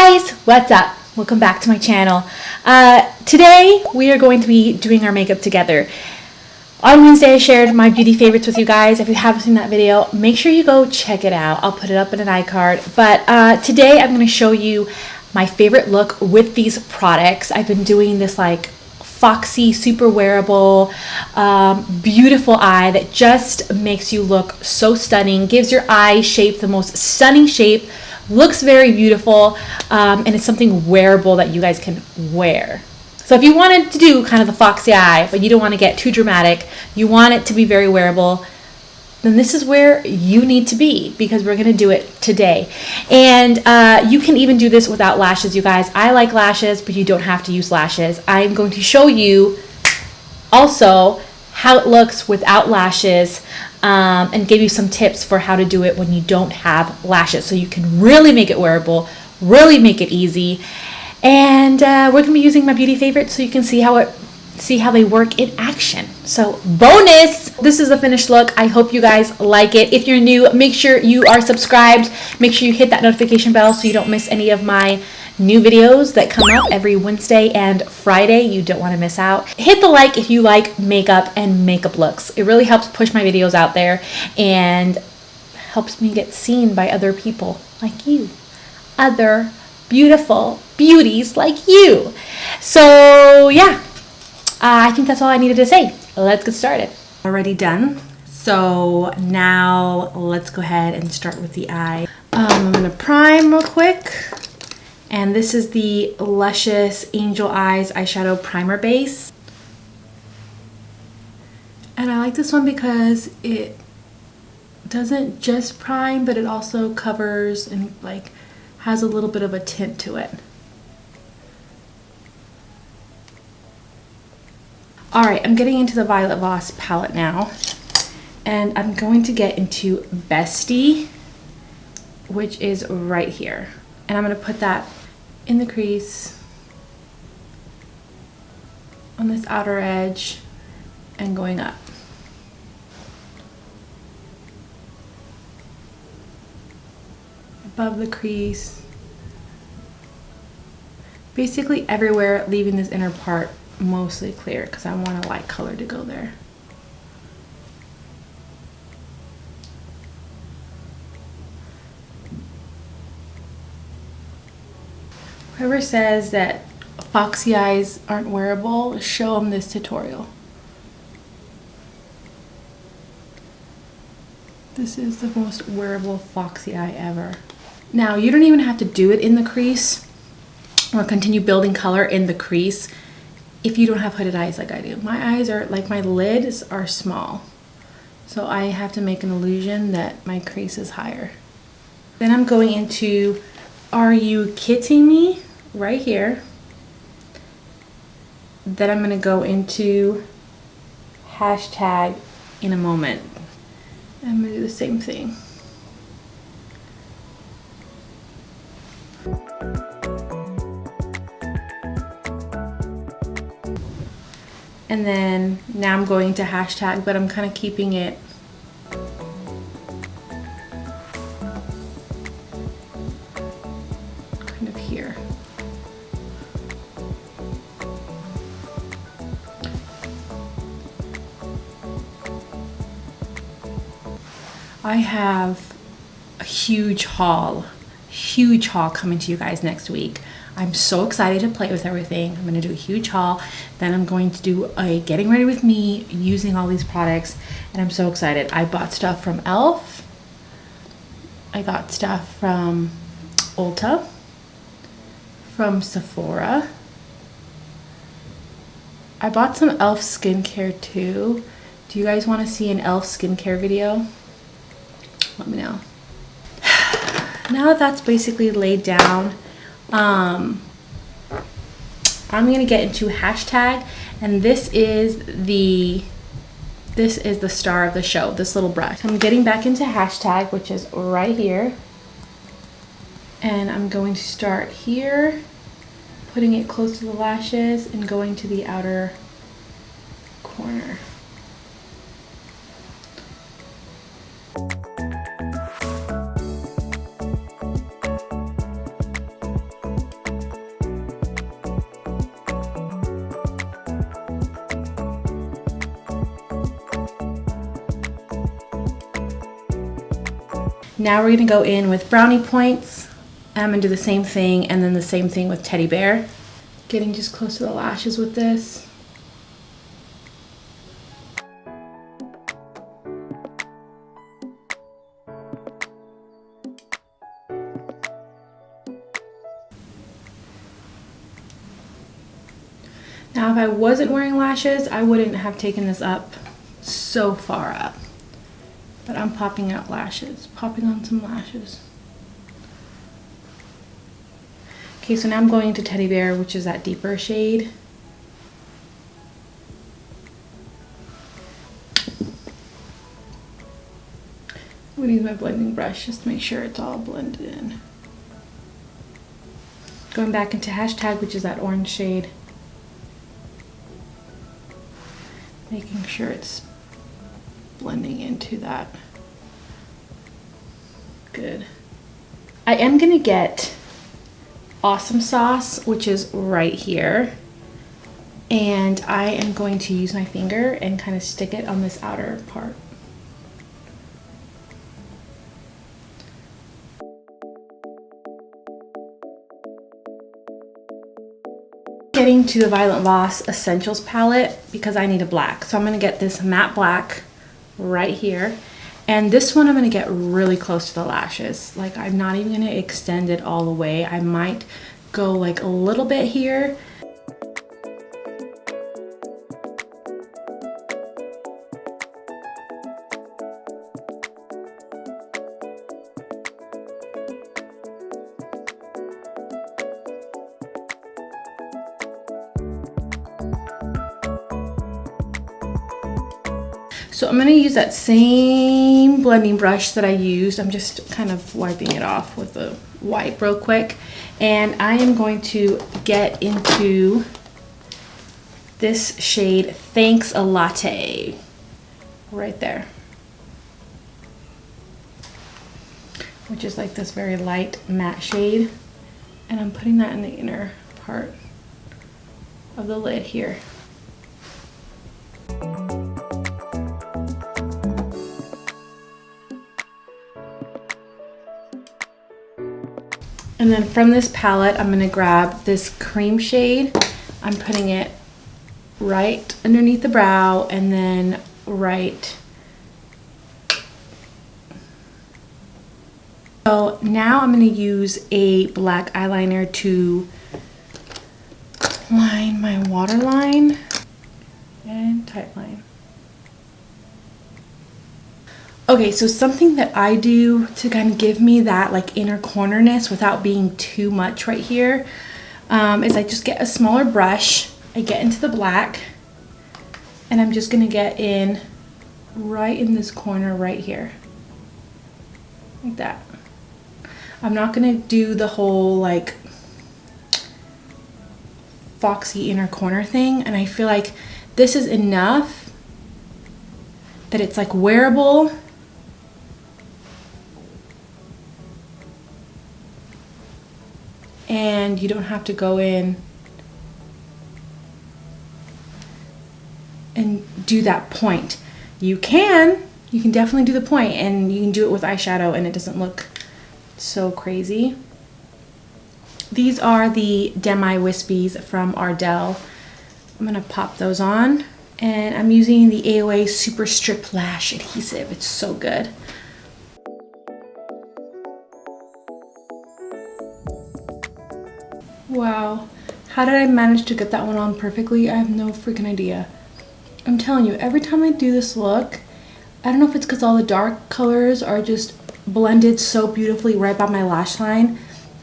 guys, what's up? Welcome back to my channel. Today we are going to be doing our makeup together. On Wednesday I shared my beauty favorites with you guys. If you haven't seen that video, make sure you go check it out. I'll put it up in an iCard. But today I'm going to show you my favorite look with these products. I've been doing this like foxy, super wearable, beautiful eye that just makes you look so stunning, gives your eye shape the most stunning shape, looks very beautiful, and it's something wearable that you guys can wear. So if you wanted to do kind of the foxy eye, but you don't want to get too dramatic, you want it to be very wearable, then this is where you need to be, because we're going to do it today. And you can even do this without lashes, you guys. I like lashes, but you don't have to use lashes. I'm going to show you also how it looks without lashes, and give you some tips for how to do it when you don't have lashes, so you can really make it wearable, really make it easy. And we're going to be using my beauty favorites so you can see how they work in action. So bonus, this is the finished look. I hope you guys like it. If you're new, make sure you are subscribed. Make sure you hit that notification bell so you don't miss any of my new videos that come out every Wednesday and Friday. You don't want to miss out. Hit the like if you like makeup and makeup looks. It really helps push my videos out there and helps me get seen by other people like you. Other beautiful beauties like you. So yeah, I think that's all I needed to say. Let's get started. Already done. So now let's go ahead and start with the eye. I'm gonna prime real quick. And this is the Luscious Angel Eyes eyeshadow primer base. And I like this one because it doesn't just prime, but it also covers and like has a little bit of a tint to it. Alright, I'm getting into the Violet Voss palette now. And I'm going to get into Bestie, which is right here. And I'm going to put that in the crease on this outer edge and going up. Above the crease. Basically everywhere, leaving this inner part mostly clear because I want a light color to go there. Whoever says that foxy eyes aren't wearable, show them this tutorial. This is the most wearable foxy eye ever. Now, you don't even have to do it in the crease or continue building color in the crease if you don't have hooded eyes like I do. My eyes are, like my lids are small, so I have to make an illusion that my crease is higher. Then I'm going into Are You Kidding Me? Right here. Then I'm going to go into hashtag in a moment. I'm going to do the same thing. And then now I'm going to hashtag, but I'm kind of keeping it kind of here. I have a huge haul coming to you guys next week. I'm so excited to play with everything. I'm going to do a huge haul. Then I'm going to do a getting ready with me using all these products. And I'm so excited. I bought stuff from e.l.f. I got stuff from Ulta. From Sephora. I bought some e.l.f. skincare too. Do you guys want to see an e.l.f. skincare video? Let me know. Now that that's basically laid down, I'm gonna get into hashtag, and this is the star of the show, this little brush. I'm getting back into hashtag, which is right here, and I'm going to start here, putting it close to the lashes and going to the outer corner. Now we're gonna go in with brownie points. I'm gonna do the same thing and then the same thing with teddy bear. Getting just close to the lashes with this. Now if I wasn't wearing lashes, I wouldn't have taken this up so far up. But I'm popping out lashes, popping on some lashes. Okay, so now I'm going into Teddy Bear, which is that deeper shade. I'm gonna use my blending brush just to make sure it's all blended in. Going back into Hashtag, which is that orange shade. Making sure it's blending into that. Good. I am gonna get Awesome Sauce, which is right here. And I am going to use my finger and kind of stick it on this outer part. Getting to the Violet Voss Essentials palette because I need a black. So I'm gonna get this matte black right here. And this one I'm gonna get really close to the lashes. Like I'm not even gonna extend it all the way. I might go like a little bit here. So I'm going to use that same blending brush that I used. I'm just kind of wiping it off with a wipe real quick. And I am going to get into this shade, Thanks a Latte, right there. Which is like this very light matte shade. And I'm putting that in the inner part of the lid here. And then from this palette, I'm gonna grab this cream shade. I'm putting it right underneath the brow and then right. So now I'm gonna use a black eyeliner to line my waterline and tightline. Okay, so something that I do to kind of give me that like inner cornerness without being too much right here is I just get a smaller brush, I get into the black, and I'm just gonna get in right in this corner right here, like that. I'm not gonna do the whole like foxy inner corner thing, and I feel like this is enough that it's like wearable. And you don't have to go in and do that point. You can definitely do the point, and you can do it with eyeshadow and it doesn't look so crazy. These are the Demi Wispies from Ardell. I'm gonna pop those on, and I'm using the AOA Super Strip Lash Adhesive. It's so good. Wow, how did I manage to get that one on perfectly? I have no freaking idea. I'm telling you, every time I do this look, I don't know if it's because all the dark colors are just blended so beautifully right by my lash line.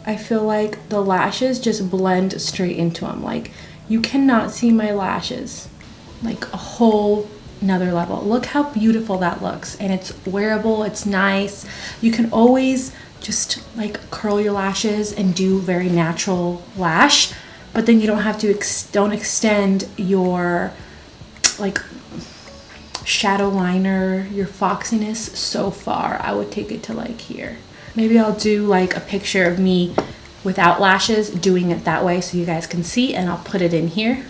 I feel like the lashes just blend straight into them. Like, you cannot see my lashes. Like a whole another level. Look how beautiful that looks. And it's wearable, it's nice. You can always just like curl your lashes and do very natural lash, but then you don't have to don't extend your like shadow liner, your foxiness so far. I would take it to like here. Maybe I'll do like a picture of me without lashes doing it that way so you guys can see, and I'll put it in here.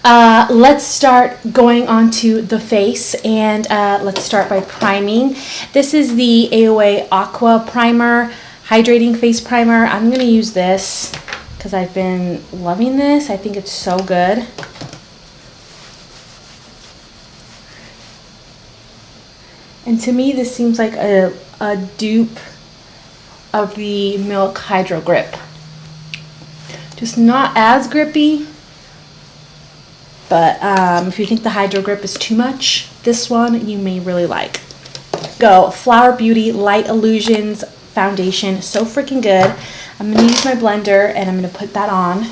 Let's start going on to the face, and let's start by priming. This is the AOA Aqua Primer, Hydrating Face Primer. I'm going to use this because I've been loving this. I think it's so good. And to me, this seems like a dupe of the Milk Hydro Grip. Just not as grippy. But if you think the Hydro Grip is too much, this one you may really like. Go Flower Beauty Light Illusions Foundation. So freaking good. I'm going to use my blender and I'm going to put that on.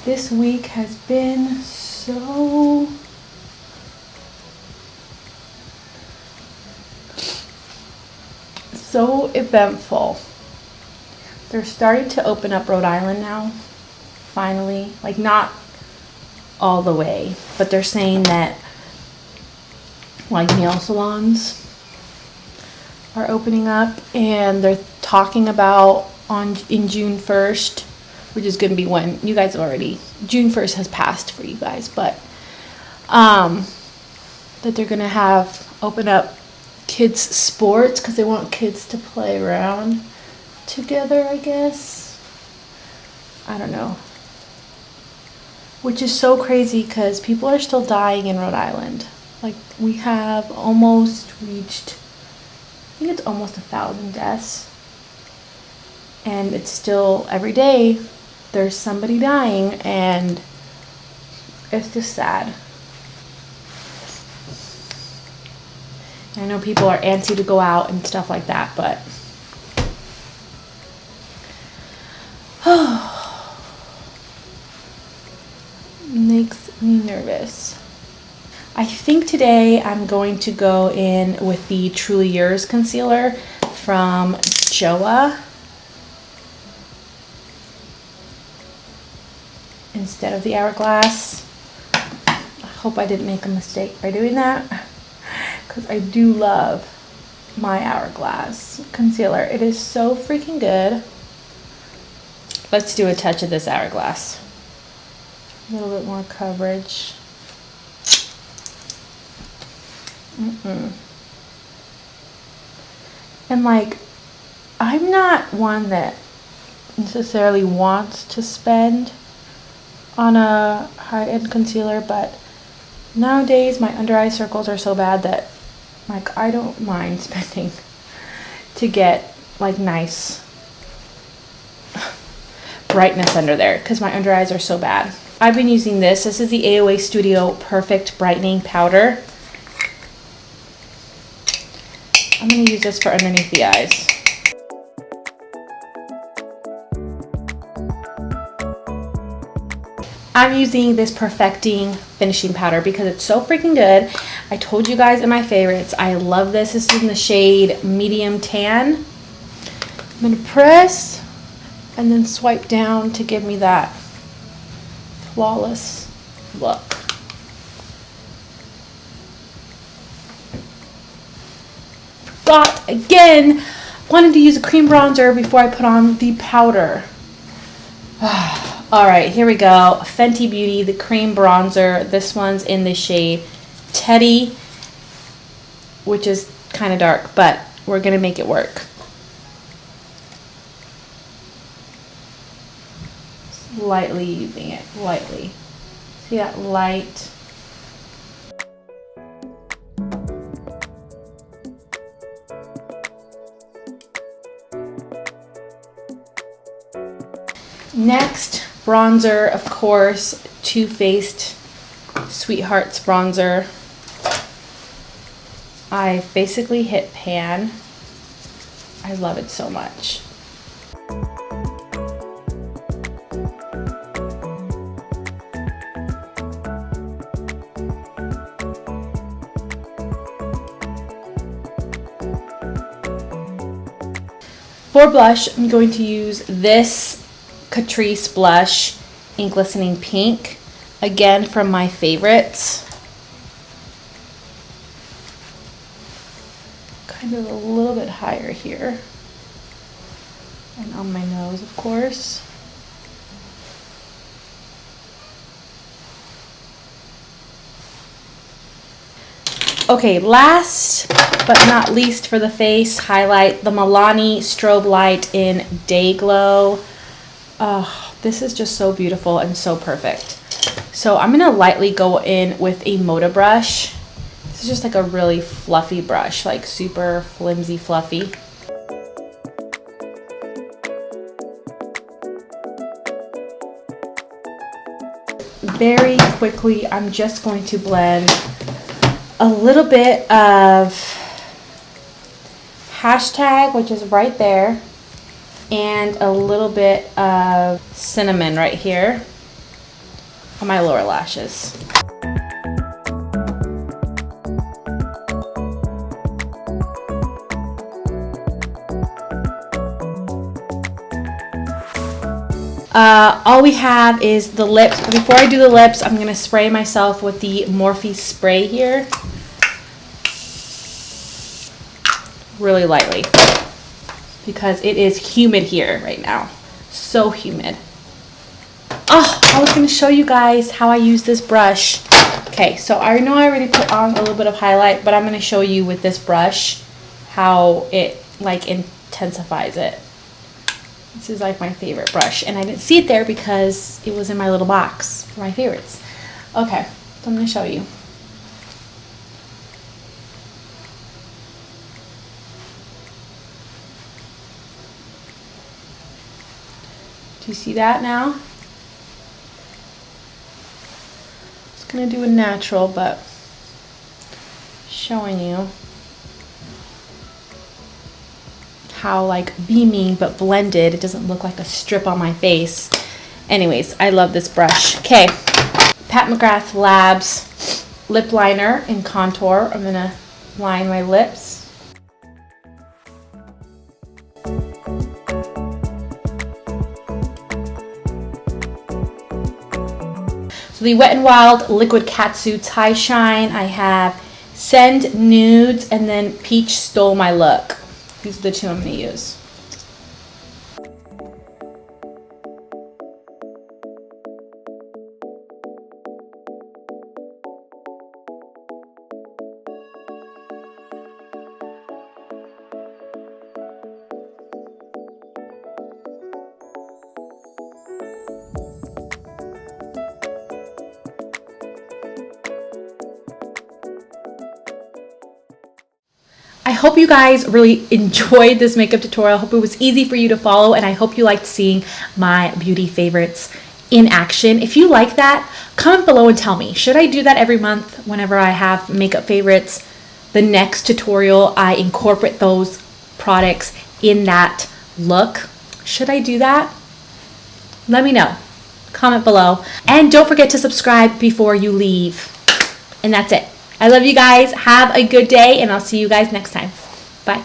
This week has been so eventful. They're starting to open up Rhode Island now, finally. Like, not all the way, but they're saying that like nail salons are opening up, and they're talking about in June 1st, which is going to be when you guys already, June 1st has passed for you guys, but that they're going to open up kids sports because they want kids to play around together, I guess. I don't know. Which is so crazy because people are still dying in Rhode Island. Like, we have almost reached, I think it's almost 1,000 deaths. And it's still, every day, there's somebody dying, and it's just sad. I know people are antsy to go out and stuff like that, but makes me nervous. I think today I'm going to go in with the Truly Yours concealer from Joa instead of the Hourglass. I hope I didn't make a mistake by doing that, because I do love my Hourglass concealer. It is so freaking good. Let's do a touch of this Hourglass. A little bit more coverage. And like, I'm not one that necessarily wants to spend on a high-end concealer, but nowadays my under eye circles are so bad that like I don't mind spending to get like nice brightness under there, because my under eyes are so bad. I've been using this. This is the AOA Studio Perfect Brightening Powder. I'm going to use this for underneath the eyes. I'm using this Perfecting Finishing Powder because it's so freaking good. I told you guys in my favorites, I love this. This is in the shade Medium Tan. I'm going to press and then swipe down to give me that flawless look. Forgot again, wanted to use a cream bronzer before I put on the powder. All right, here we go. Fenty Beauty, the cream bronzer. This one's in the shade Teddy, which is kind of dark, but we're gonna make it work. Lightly using it, lightly. See that light? Next, bronzer, of course, Too Faced Sweethearts bronzer. I basically hit pan. I love it so much. For blush, I'm going to use this Catrice blush in Glistening Pink, again from my favorites. Kind Maybe a little bit higher here. And on my nose, of course. Okay, last but not least for the face highlight, the Milani Strobe Light in Day Glow. Oh, this is just so beautiful and so perfect. So I'm gonna lightly go in with a Moda brush. This is just like a really fluffy brush, like super flimsy fluffy. Very quickly, I'm just going to blend a little bit of hashtag, which is right there, and a little bit of cinnamon right here on my lower lashes. All we have is the lips, but before I do the lips, I'm gonna spray myself with the Morphe spray here. Really lightly, because it is humid here right now. So humid. Oh, I was gonna show you guys how I use this brush. Okay, so I know I already put on a little bit of highlight, but I'm gonna show you with this brush how it like intensifies it. This is like my favorite brush, and I didn't see it there because it was in my little box for my favorites. Okay, so I'm gonna show you. Do you see that now? Just gonna do a natural, but showing you how like beaming but blended. It doesn't look like a strip on my face. Anyways, I love this brush. Okay, Pat McGrath Labs lip liner in contour. I'm gonna line my lips. So the Wet n Wild Liquid Catsuit High Shine. I have Send Nudes and then Peach Stole My Look. These are the two I'm going to use. I hope you guys really enjoyed this makeup tutorial. I hope it was easy for you to follow, and I hope you liked seeing my beauty favorites in action. If you like that, comment below and tell me. Should I do that every month whenever I have makeup favorites? The next tutorial, I incorporate those products in that look. Should I do that? Let me know. Comment below. And don't forget to subscribe before you leave. And that's it. I love you guys. Have a good day, and I'll see you guys next time. Bye.